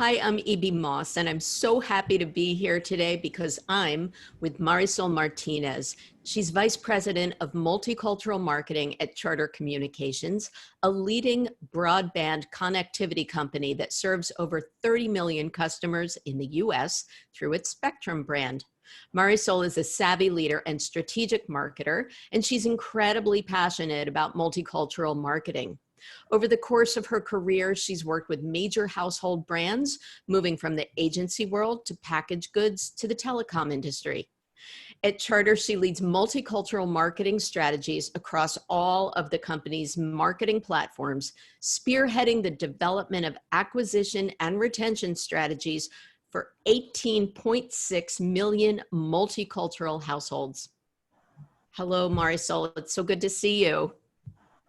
Hi, I'm E.B. Moss, and I'm so happy to be here today because I'm with Marisol Martinez. She's Vice President of Multicultural Marketing at Charter Communications, a leading broadband connectivity company that serves over 30 million customers in the U.S. through its Spectrum brand. Marisol is a savvy leader and strategic marketer, and she's incredibly passionate about multicultural marketing. Over the course of her career, she's worked with major household brands, moving from the agency world to packaged goods to the telecom industry. At Charter, she leads multicultural marketing strategies across all of the company's marketing platforms, spearheading the development of acquisition and retention strategies for 18.6 million multicultural households. Hello, Marisol. It's so good to see you.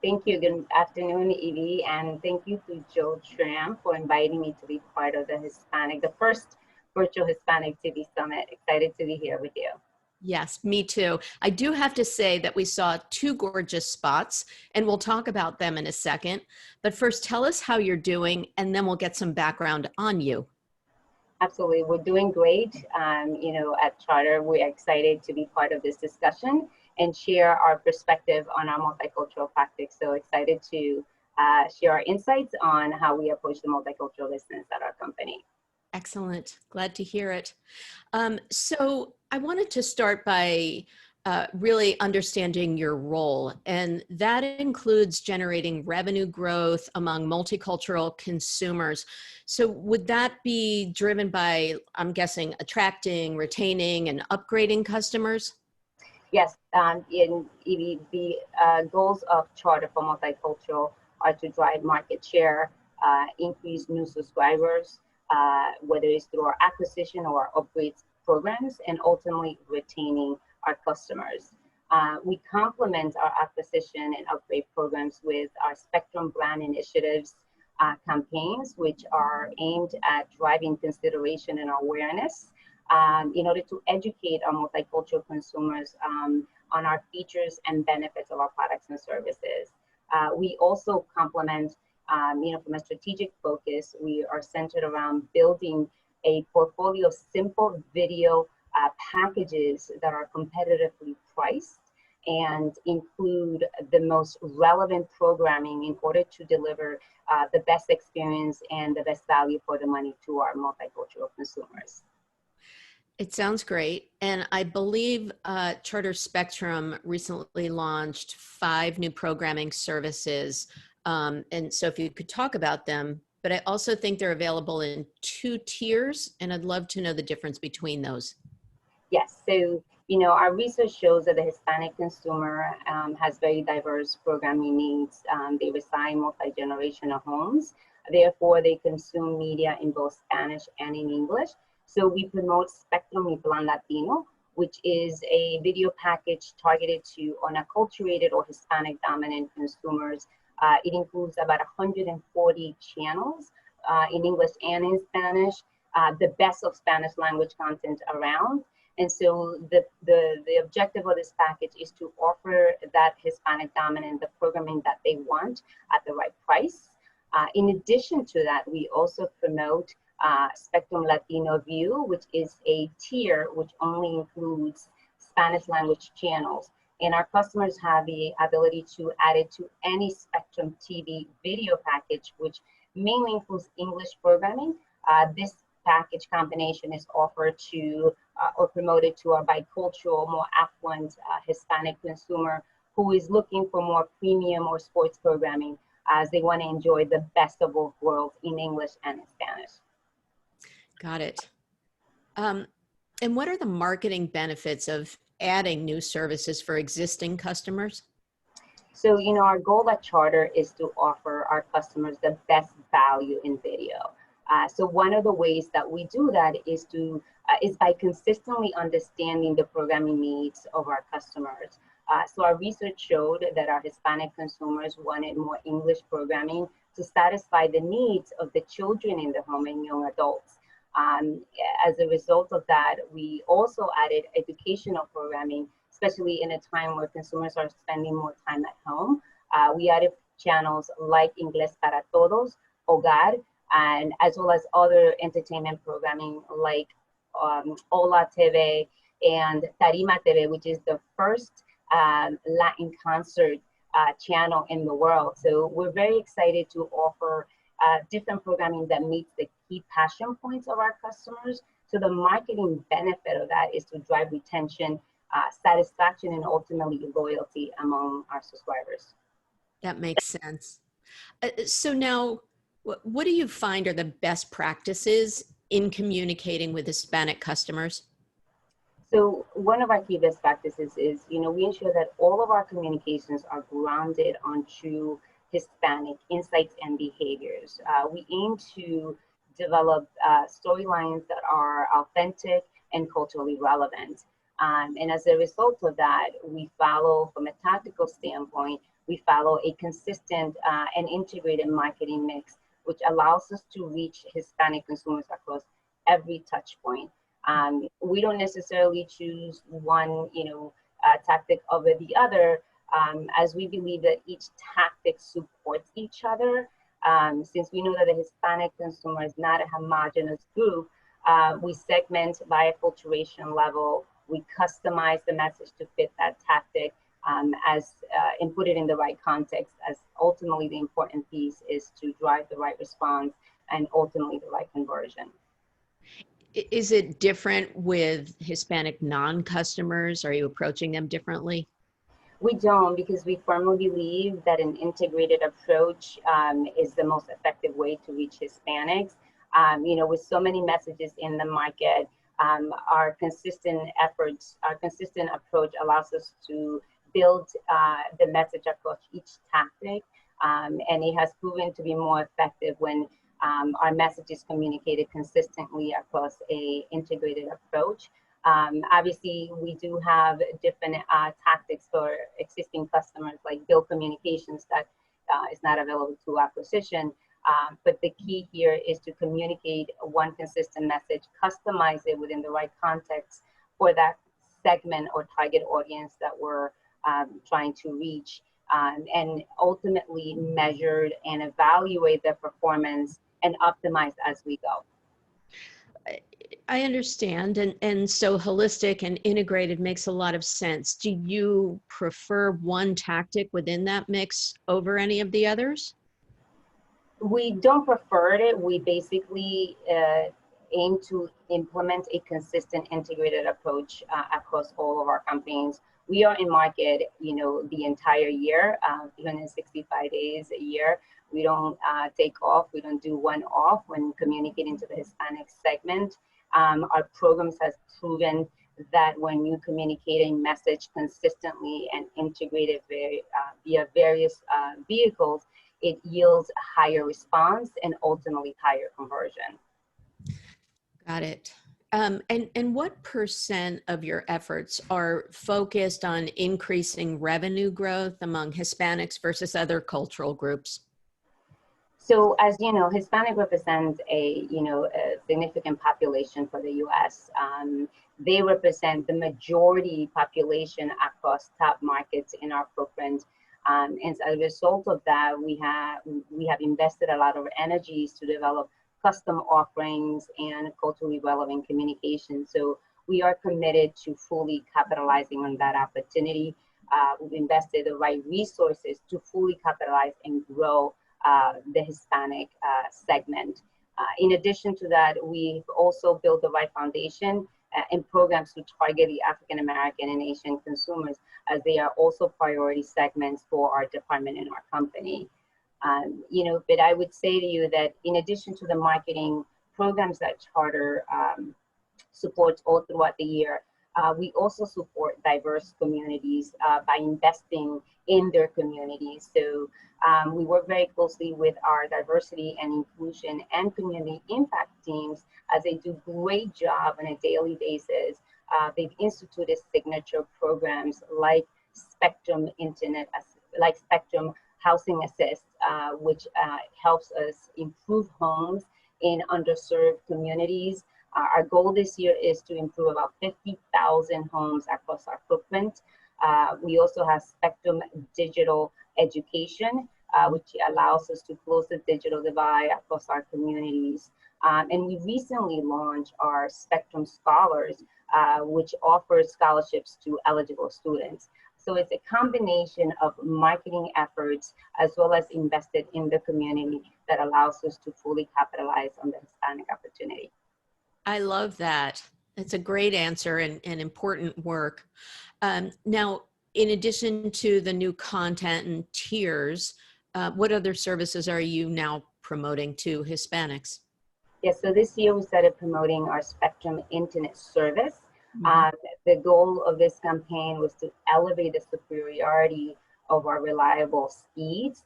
Thank you. Good afternoon, Evie, and thank you to Joe Tram for inviting me to be part of the first virtual Hispanic TV Summit. Excited to be here with you. Yes, me too. I do have to say that we saw two gorgeous spots, and we'll talk about them in a second. But first, tell us how you're doing, and then we'll get some background on you. Absolutely. We're doing great. At Charter, we're excited to be part of this discussion and share our perspective on our multicultural practice. So excited to share our insights on how we approach the multicultural business at our company. Excellent. Glad to hear it. So I wanted to start by really understanding your role, and that includes generating revenue growth among multicultural consumers. So would that be driven by, I'm guessing, attracting, retaining, and upgrading customers? Yes, the goals of Charter for Multicultural are to drive market share, increase new subscribers, whether it's through our acquisition or our upgrades programs, and ultimately retaining our customers. We complement our acquisition and upgrade programs with our Spectrum brand initiatives campaigns, which are aimed at driving consideration and awareness in order to educate our multicultural consumers on our features and benefits of our products and services. We also complement, from a strategic focus, we are centered around building a portfolio of simple video packages that are competitively priced and include the most relevant programming in order to deliver the best experience and the best value for the money to our multicultural consumers. It sounds great. And I believe Charter Spectrum recently launched 5 new programming services. And so if you could talk about them, but I also think they're available in 2 tiers, and I'd love to know the difference between those. Yes, so our research shows that the Hispanic consumer has very diverse programming needs. They reside in multi-generational homes. Therefore, they consume media in both Spanish and in English. So we promote Spectrum y Plan Latino, which is a video package targeted to unacculturated or Hispanic dominant consumers. It includes about 140 channels in English and in Spanish, the best of Spanish language content around. And so the objective of this package is to offer that Hispanic dominant the programming that they want at the right price. In addition to that, we also promote Spectrum Latino View, which is a tier which only includes Spanish language channels. And our customers have the ability to add it to any Spectrum TV video package, which mainly includes English programming. This package combination is offered to or promoted to our bicultural, more affluent Hispanic consumer who is looking for more premium or sports programming as they want to enjoy the best of both worlds in English and in Spanish. Got it. And what are the marketing benefits of adding new services for existing customers? So, our goal at Charter is to offer our customers the best value in video. So one of the ways that we do that is by consistently understanding the programming needs of our customers. So our research showed that our Hispanic consumers wanted more English programming to satisfy the needs of the children in the home and young adults. As a result of that, we also added educational programming, especially in a time where consumers are spending more time at home. We added channels like Inglés para Todos, Hogar, and as well as other entertainment programming like Hola TV and Tarima TV, which is the first Latin concert channel in the world. So we're very excited to offer different programming that meets the key passion points of our customers. So the marketing benefit of that is to drive retention, satisfaction, and ultimately loyalty among our subscribers. That makes sense. So now, what do you find are the best practices in communicating with Hispanic customers? So one of our key best practices is, we ensure that all of our communications are grounded on true Hispanic insights and behaviors. We aim to develop storylines that are authentic and culturally relevant. And as a result of that, we follow, from a tactical standpoint, we follow a consistent and integrated marketing mix, which allows us to reach Hispanic consumers across every touch point. We don't necessarily choose one, tactic over the other, as we believe that each tactic supports each other. Since we know that the Hispanic consumer is not a homogeneous group, we segment by acculturation level. We customize the message to fit that tactic and put it in the right context, as ultimately the important piece is to drive the right response and ultimately the right conversion. Is it different with Hispanic non-customers? Are you approaching them differently? We don't, because we firmly believe that an integrated approach is the most effective way to reach Hispanics. With so many messages in the market, our consistent efforts, our consistent approach allows us to build the message across each tactic, and it has proven to be more effective when our message is communicated consistently across a integrated approach. Obviously, we do have different tactics for existing customers, like bill communications that is not available to acquisition. But the key here is to communicate one consistent message, customize it within the right context for that segment or target audience that we're trying to reach, and ultimately measured and evaluate their performance and optimize as we go. I understand. And so holistic and integrated makes a lot of sense. Do you prefer one tactic within that mix over any of the others? We don't prefer it. We basically aim to implement a consistent integrated approach across all of our campaigns. We are in market, the entire year, 365 days a year. We don't take off. We don't do one off when communicating to the Hispanic segment. Our programs has proven that when you communicate a message consistently and integrated via various vehicles, it yields higher response and ultimately higher conversion. Got it. And what % of your efforts are focused on increasing revenue growth among Hispanics versus other cultural groups? So as you know, Hispanic represents a significant population for the U.S. They represent the majority population across top markets in our footprint. And as a result of that, we have invested a lot of energies to develop custom offerings and culturally relevant communication. So we are committed to fully capitalizing on that opportunity. We've invested the right resources to fully capitalize and grow the Hispanic segment. In addition to that, we've also built the right foundation and programs to target the African American and Asian consumers, as they are also priority segments for our department and our company. But I would say to you that in addition to the marketing programs that Charter supports all throughout the year, we also support diverse communities by investing in their communities. So we work very closely with our diversity and inclusion and community impact teams, as they do a great job on a daily basis. They've instituted signature programs like Spectrum Housing Assist, which helps us improve homes in underserved communities. Our goal this year is to improve about 50,000 homes across our footprint. We also have Spectrum Digital Education, which allows us to close the digital divide across our communities. And we recently launched our Spectrum Scholars, which offers scholarships to eligible students. So it's a combination of marketing efforts as well as invested in the community that allows us to fully capitalize on the Hispanic opportunity. I love that. It's a great answer and important work. Now, in addition to the new content and tiers, what other services are you now promoting to Hispanics? Yes, so this year we started promoting our Spectrum Internet service. Mhm. The goal of this campaign was to elevate the superiority of our reliable speeds.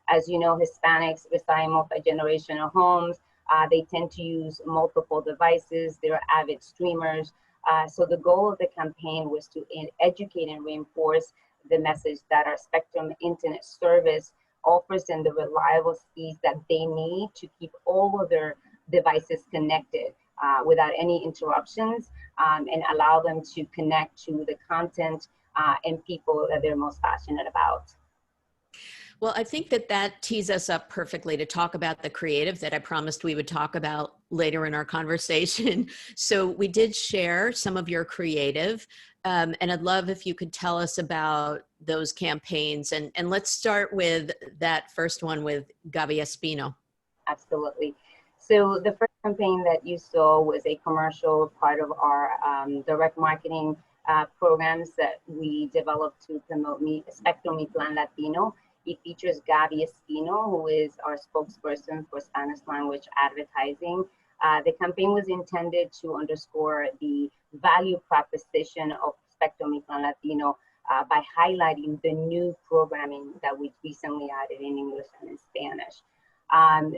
As you know, Hispanics reside in multi-generational homes. They tend to use multiple devices. They're avid streamers. So the goal of the campaign was to educate and reinforce the message that our Spectrum Internet service offers them the reliable speeds that they need to keep all of their devices connected without any interruptions, and allow them to connect to the content and people that they're most passionate about. Well, I think that that tees us up perfectly to talk about the creative that I promised we would talk about later in our conversation. So we did share some of your creative, and I'd love if you could tell us about those campaigns. And let's start with that first one with Gaby Espino. Absolutely. So the first campaign that you saw was a commercial part of our direct marketing programs that we developed to promote Spectrum Mi Plan Latino. It features Gaby Espino, who is our spokesperson for Spanish language advertising. The campaign was intended to underscore the value proposition of Spectrum Mi Plan Latino by highlighting the new programming that we recently added in English and in Spanish.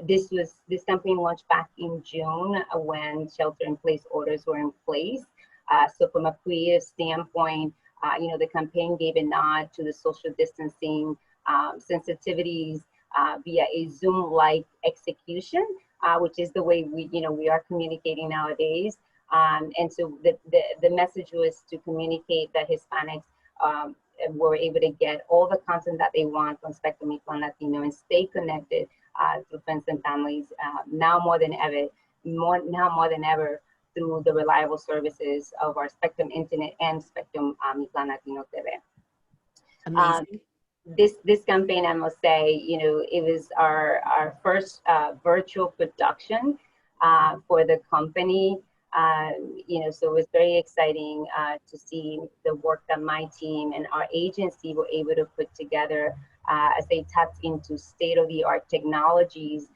This campaign launched back in June when shelter-in-place orders were in place. So from a creative standpoint, the campaign gave a nod to the social distancing sensitivities via a Zoom-like execution, which is the way we are communicating nowadays. And so the message was to communicate that Hispanics were able to get all the content that they want on Spectrum Mi Plan Latino and stay connected to friends and families now more than ever through the reliable services of our Spectrum Internet and Spectrum Mi Plan Latino TV. Amazing. This campaign, I must say, it was our first virtual production for the company. So it was very exciting to see the work that my team and our agency were able to put together as they tapped into state-of-the-art technologies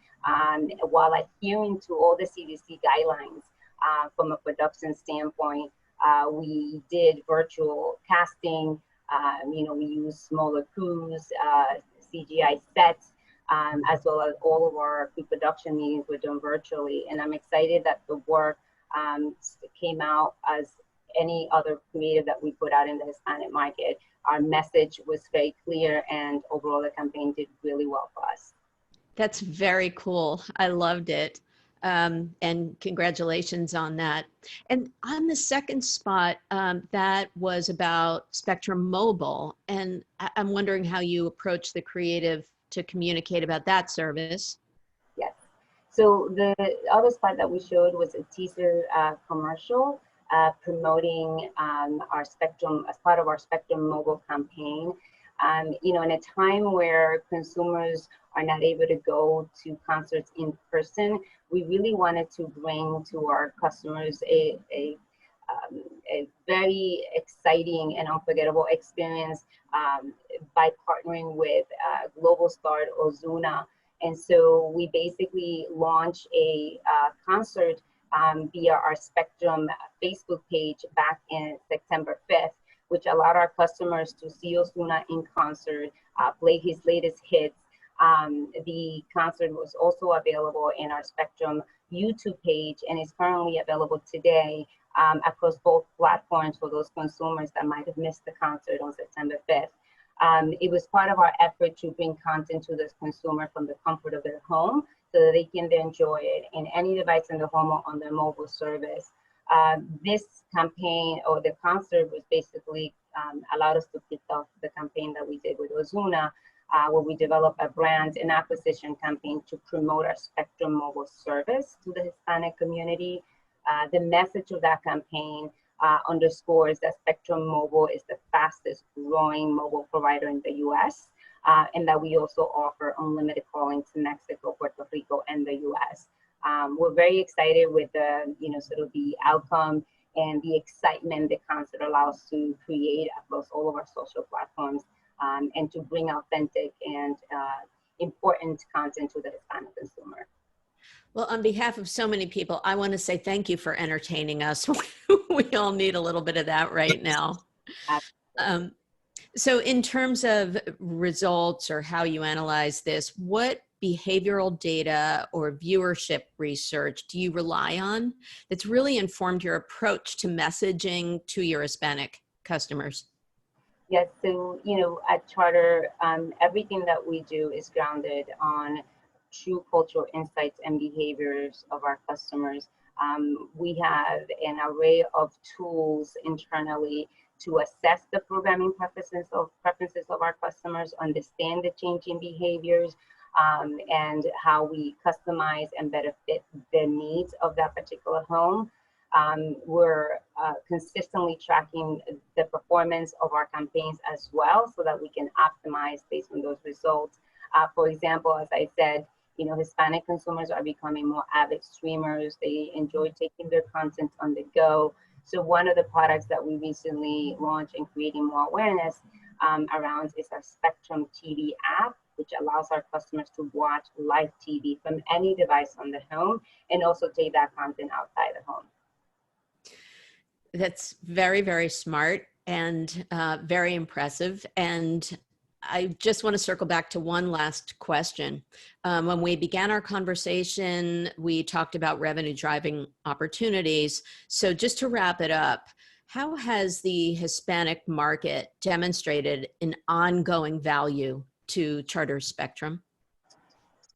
while adhering to all the CDC guidelines from a production standpoint. We did virtual casting. We used smaller crews, CGI sets, as well as all of our pre-production meetings were done virtually. And I'm excited that the work came out as any other creative that we put out in the Hispanic market. Our message was very clear, and overall the campaign did really well for us. That's very cool. I loved it. And congratulations on that. And on the second spot, that was about Spectrum Mobile. And I'm wondering how you approach the creative to communicate about that service. Yes. So the other spot that we showed was a teaser commercial promoting our Spectrum as part of our Spectrum Mobile campaign. In a time where consumers are not able to go to concerts in person, we really wanted to bring to our customers a very exciting and unforgettable experience by partnering with global star Ozuna. And so we basically launched a concert via our Spectrum Facebook page back in September 5th, which allowed our customers to see Ozuna in concert, play his latest hits. The concert was also available in our Spectrum YouTube page and is currently available today across both platforms for those consumers that might have missed the concert on September 5th. It was part of our effort to bring content to the consumer from the comfort of their home so that they can enjoy it in any device in the home or on their mobile service. This campaign or the concert was basically allowed us to kick off the campaign that we did with Ozuna where we develop a brand and acquisition campaign to promote our Spectrum Mobile service to the Hispanic community. The message of that campaign underscores that Spectrum Mobile is the fastest growing mobile provider in the US, and that we also offer unlimited calling to Mexico, Puerto Rico, and the US. We're very excited with the, sort of the outcome and the excitement the concert allows to create across all of our social platforms, and to bring authentic and important content to the Hispanic consumer. Well, on behalf of so many people, I want to say thank you for entertaining us. We all need a little bit of that right now. So in terms of results or how you analyze this, what behavioral data or viewership research do you rely on that's really informed your approach to messaging to your Hispanic customers? Yes, so, at Charter, everything that we do is grounded on true cultural insights and behaviors of our customers. We have an array of tools internally to assess the programming preferences of our customers, understand the changing behaviors, and how we customize and better fit the needs of that particular home. We're consistently tracking the performance of our campaigns as well, so that we can optimize based on those results. For example, as I said, Hispanic consumers are becoming more avid streamers. They enjoy taking their content on the go. So one of the products that we recently launched and creating more awareness around is our Spectrum TV app, which allows our customers to watch live TV from any device on the home and also take that content outside the home. That's very, very smart and very impressive. And I just want to circle back to one last question. When we began our conversation, we talked about revenue driving opportunities. So just to wrap it up, how has the Hispanic market demonstrated an ongoing value to Charter Spectrum?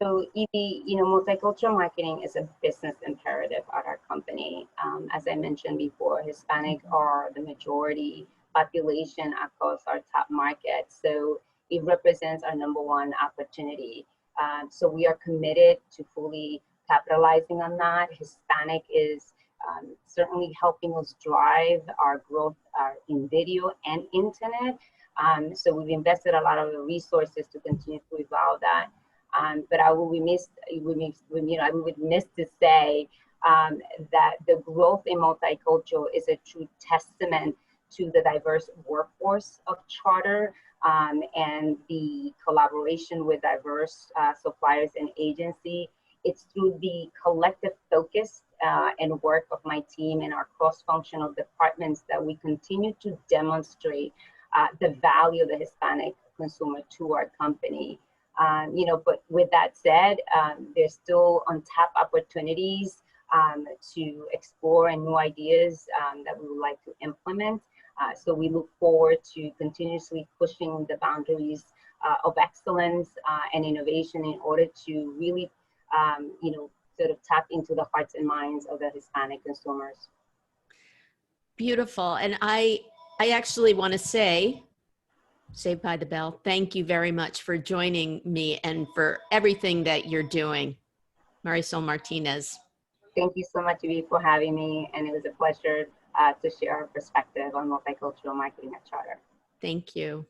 So, Evie, multicultural marketing is a business imperative at our company. As I mentioned before, Hispanic are the majority population across our top markets. So it represents our number one opportunity. So we are committed to fully capitalizing on that. Hispanic is certainly helping us drive our growth in video and internet. So we've invested a lot of the resources to continue to evolve that. But I would be remiss to say that the growth in multicultural is a true testament to the diverse workforce of Charter, and the collaboration with diverse suppliers and agency. It's through the collective focus and work of my team and our cross-functional departments that we continue to demonstrate the value of the Hispanic consumer to our company. But with that said, there's still untapped opportunities to explore and new ideas that we would like to implement. So we look forward to continuously pushing the boundaries of excellence and innovation in order to really, sort of tap into the hearts and minds of the Hispanic consumers. Beautiful. And I actually want to say, Saved by the Bell, thank you very much for joining me and for everything that you're doing. Marisol Martinez. Thank you so much, Evie, for having me. And it was a pleasure to share our perspective on multicultural marketing at Charter. Thank you.